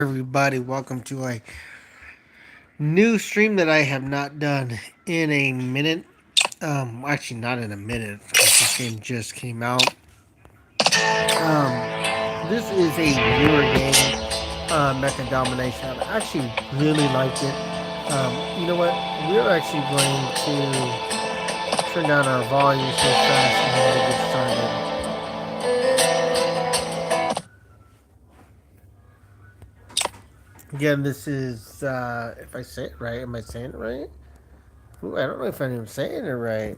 everybody? Welcome to a new stream that I have not done in a minute. Actually, not in a minute. This game just came out. This is a newer game, Mecha Domination. I actually really liked it. You know what? We're actually going to turn down our volume so fast and then we'll get started. Again, this is, if I say it right, am I saying it right? Ooh, I don't know if I'm saying it right.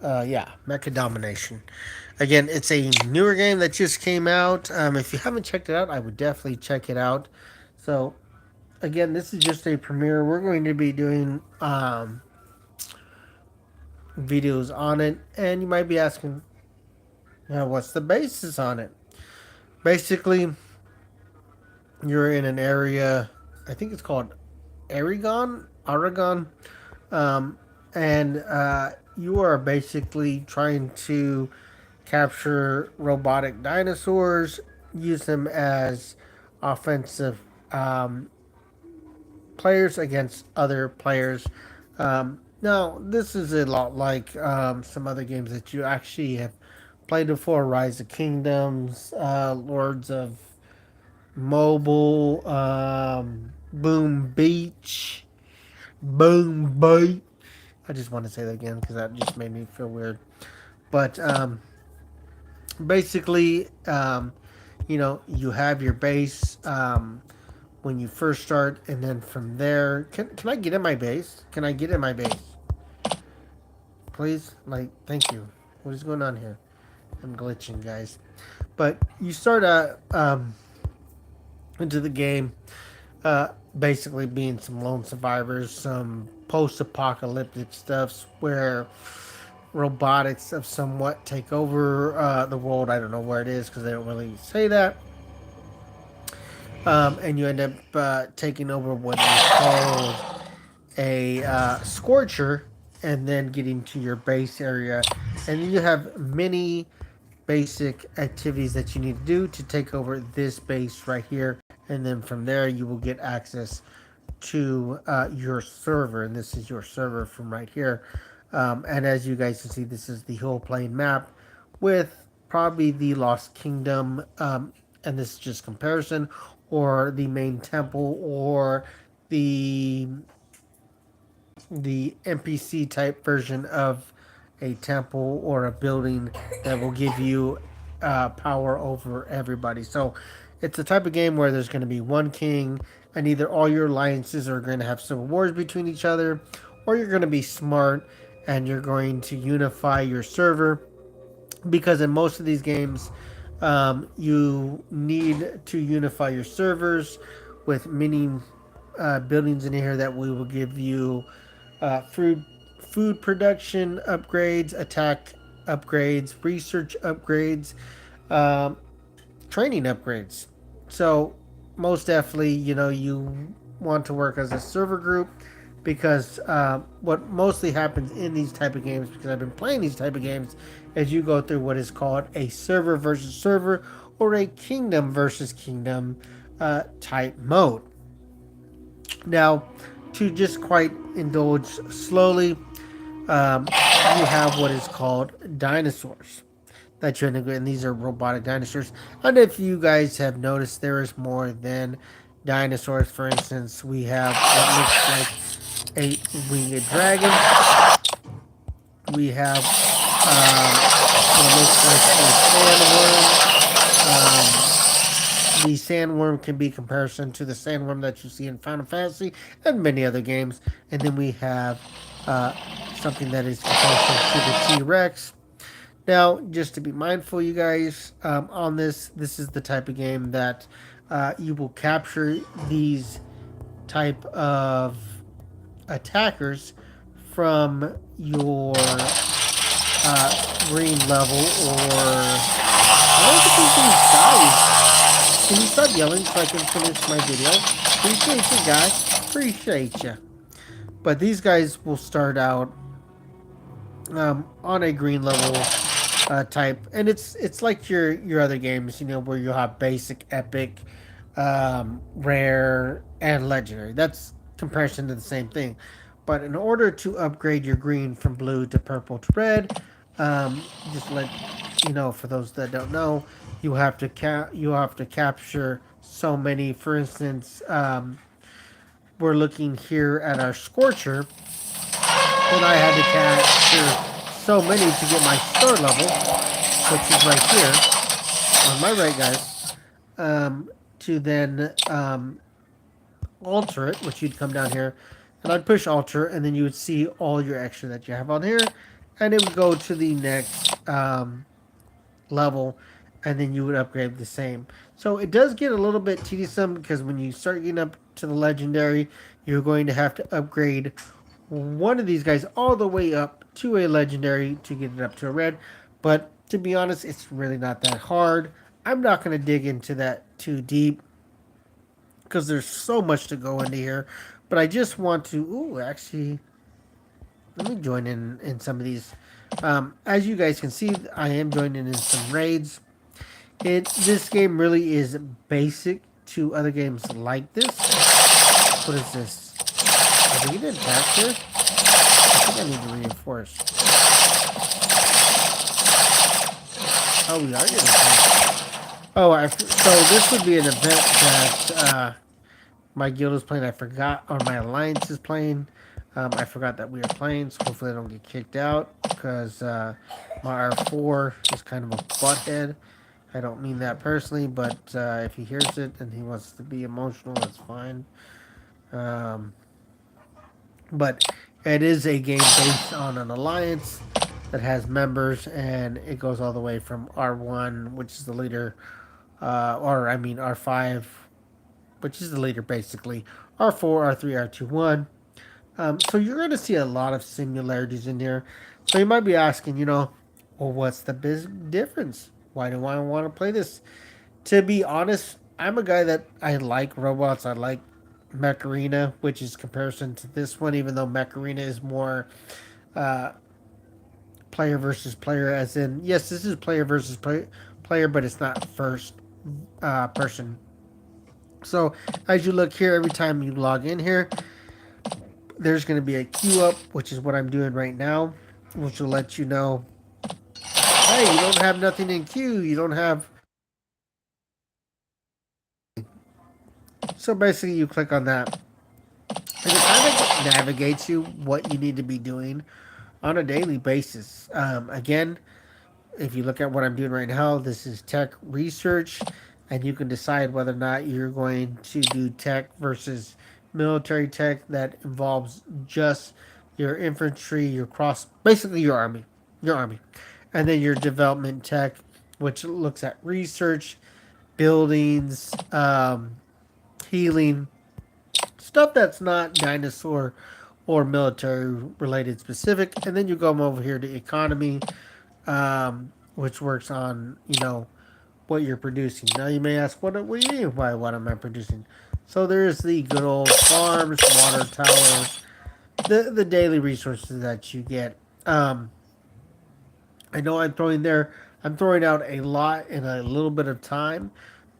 Yeah, Mecha Domination. Again, it's a newer game that just came out. If you haven't checked it out, I would definitely check it out. So, again, this is just a premiere. We're going to be doing videos on it, and you might be asking, what's the basis on it? Basically, you're in an area, I think it's called Aragon, um, and you are basically trying to capture robotic dinosaurs, use them as offensive players against other players. Now, this is a lot like some other games that you actually have played before: Rise of Kingdoms, Lords of Mobile, Boom Beach. I just want to say that again because that just made me feel weird. But basically, you have your base when you first start, and then from there, can I get in my base? Can I get in my base, please? Like, thank you. What is going on here? I'm glitching, guys. But you start into the game, basically being some lone survivors, some post-apocalyptic stuffs where robotics have somewhat take over the world. I don't know where it is because they don't really say that. And you end up taking over what is called a scorcher, and then getting to your base area, and then you have many basic activities that you need to do to take over this base right here, and then from there you will get access to your server, and this is your server from right here. And as you guys can see, this is the whole plane map with probably the Lost Kingdom, and this is just comparison, or the main temple, or the NPC type version of a temple or a building that will give you power over everybody. So it's the type of game where there's going to be one king, and either all your alliances are going to have civil wars between each other, or you're going to be smart and you're going to unify your server. Because in most of these games, you need to unify your servers with many buildings in here that we will give you food production upgrades, attack upgrades, research upgrades, um, training upgrades. So most definitely, you want to work as a server group, because what mostly happens in these type of games, because I've been playing these type of games, is you go through what is called a server versus server, or a kingdom versus kingdom type mode. Now, to just quite indulge slowly, you have what is called dinosaurs that you integrate, and these are robotic dinosaurs. And if you guys have noticed, there is more than dinosaurs. For instance, we have what looks like a winged dragon. We have what looks like a sandworm. The sandworm can be comparison to the sandworm that you see in Final Fantasy and many other games. And then we have something that is comparison to the T-Rex. Now, just to be mindful, you guys, on this is the type of game that you will capture these type of attackers from your green level, or I don't think these guys. Can you stop yelling so I can finish my video? Appreciate you guys. Appreciate you. But these guys will start out on a green level type, and it's like your other games, where you have basic, epic, rare, and legendary. That's comparison to the same thing. But in order to upgrade your green from blue to purple to red, just let you know for those that don't know, you have to capture so many. For instance, we're looking here at our Scorcher, and I had to capture so many to get my star level, which is right here on my right, guys. To then alter it, which you'd come down here, and I'd push alter, and then you would see all your extra that you have on here, and it would go to the next level, and then you would upgrade the same. So it does get a little bit tedious because when you start getting up to the legendary, you're going to have to upgrade one of these guys all the way up to a legendary to get it up to a red. But to be honest, it's really not that hard. I'm not going to dig into that too deep because there's so much to go into here. But I just want to. Ooh, actually, let me join in some of these. As you guys can see, I am joining in some raids. This game really is basic to other games like this. What is this? Are we getting attacked here? I think I need to reinforce. Oh, we are getting attacked. Oh, so this would be an event that my guild is playing. I forgot, or my alliance is playing. I forgot that we are playing, so hopefully I don't get kicked out because my R4 is kind of a butthead. I don't mean that personally, but if he hears it and he wants to be emotional, that's fine. Um, but it is a game based on an alliance that has members, and it goes all the way from R1, which is the leader, or I mean R5, which is the leader basically, R4, R3, R2, 1. So you're going to see a lot of similarities in here. So you might be asking, well, what's the big difference? Why do I want to play this? To be honest, I'm a guy that I like robots. I like Mech Arena, which is comparison to this one, even though Mech Arena is more uh, player versus player, as in, yes, this is player versus player, but it's not first person. So as you look here, every time you log in here, there's going to be a queue up, which is what I'm doing right now, which will let you know, hey, you don't have nothing in queue. You don't have. So basically, you click on that, and it kind of navigates you what you need to be doing on a daily basis. Again, if you look at what I'm doing right now, this is tech research, and you can decide whether or not you're going to do tech versus military tech that involves just your infantry, your cross, basically your army, and then your development tech, which looks at research, buildings, healing, stuff that's not dinosaur or military related specific, and then you go over here to economy, which works on what you're producing. Now you may ask, what do you mean by what am I producing? So there's the good old farms, water towers, the daily resources that you get. I know I'm throwing out a lot in a little bit of time,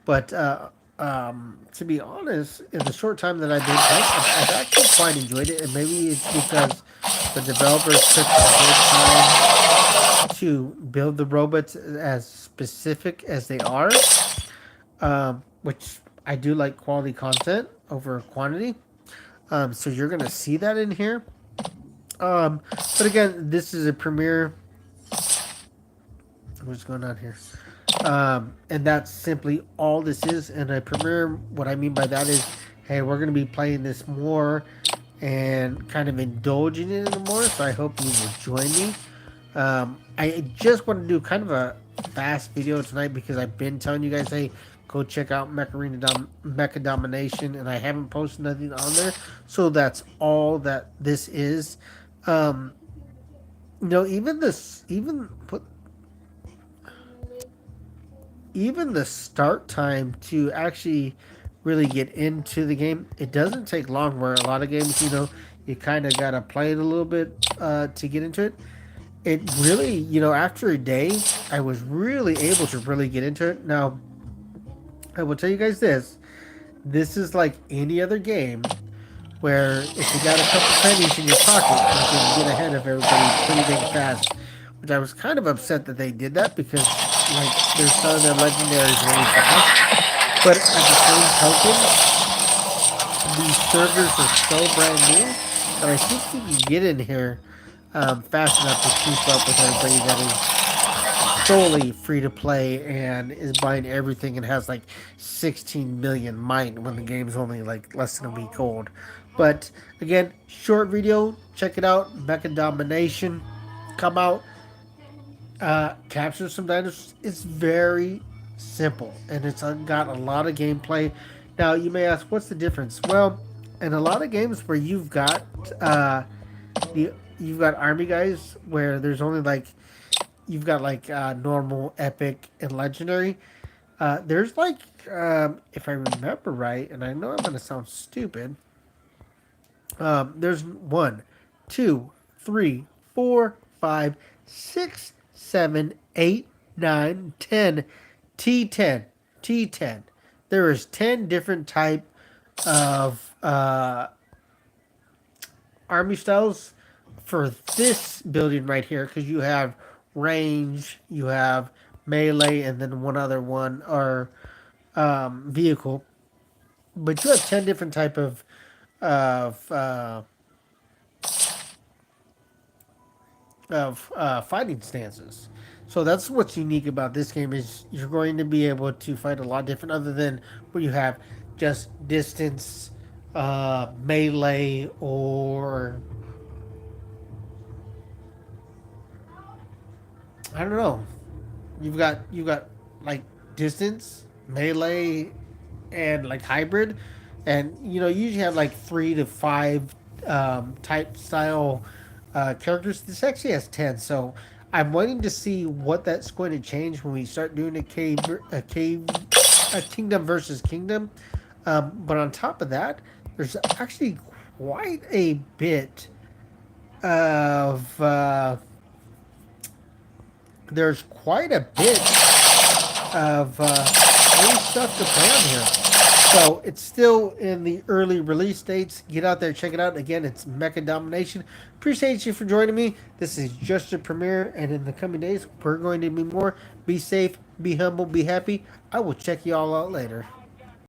but to be honest, in the short time that I've been playing, I've actually quite enjoyed it, and maybe it's because the developers took a good time to build the robots as specific as they are, which I do like quality content over quantity. So you're gonna see that in here. But again, this is a premiere. What's going on here? And that's simply all this is. And a premiere, what I mean by that is, hey, we're going to be playing this more and kind of indulging in it more. So I hope you will join me. I just want to do kind of a fast video tonight because I've been telling you guys, hey, go check out Mecha Domination, and I haven't posted nothing on there. So that's all that this is. Um, even the start time to actually really get into the game, it doesn't take long. Where a lot of games, you kind of gotta play it a little bit to get into it. It really, after a day, I was really able to really get into it. Now, I will tell you guys this: This is like any other game where if you got a couple pennies in your pocket, you can get ahead of everybody pretty dang fast. Which I was kind of upset that they did that because like they're selling their legendaries really fast. But at the same token, these servers are so brand new that I think you can get in here fast enough to keep up with everybody that is solely free to play and is buying everything and has like 16 million might when the game's only like less than a week old. But again, short video, check it out. Mecha Domination, come out, capture some dinosaurs. It's very simple and it's got a lot of gameplay. Now you may ask, what's the difference? Well, in a lot of games where uh, you've got army guys where there's only like you've got like normal, epic, and legendary. There's like, if I remember right, and I know I'm gonna sound stupid. There's one, two, three, four, five, six, seven, eight, nine, 10, T10, T10. There is 10 different type of army styles for this building right here because you have range, you have melee, and then one other one or vehicle. But you have 10 different type of uh, fighting stances. So that's what's unique about this game is you're going to be able to fight a lot different other than where you have just distance, melee, or I don't know. You've got like distance, melee, and like hybrid, and you usually have like 3 to 5 type style characters. This actually has 10, so I'm waiting to see what that's going to change when we start doing a kingdom versus kingdom. But on top of that, there's actually quite a bit of there's quite a bit of new stuff to play on here. So it's still in the early release dates. Get out there, check it out. Again, it's Mecha Domination. Appreciate you for joining me. This is just a premiere, and in the coming days, we're going to be more. Be safe, be humble, be happy. I will check you all out later.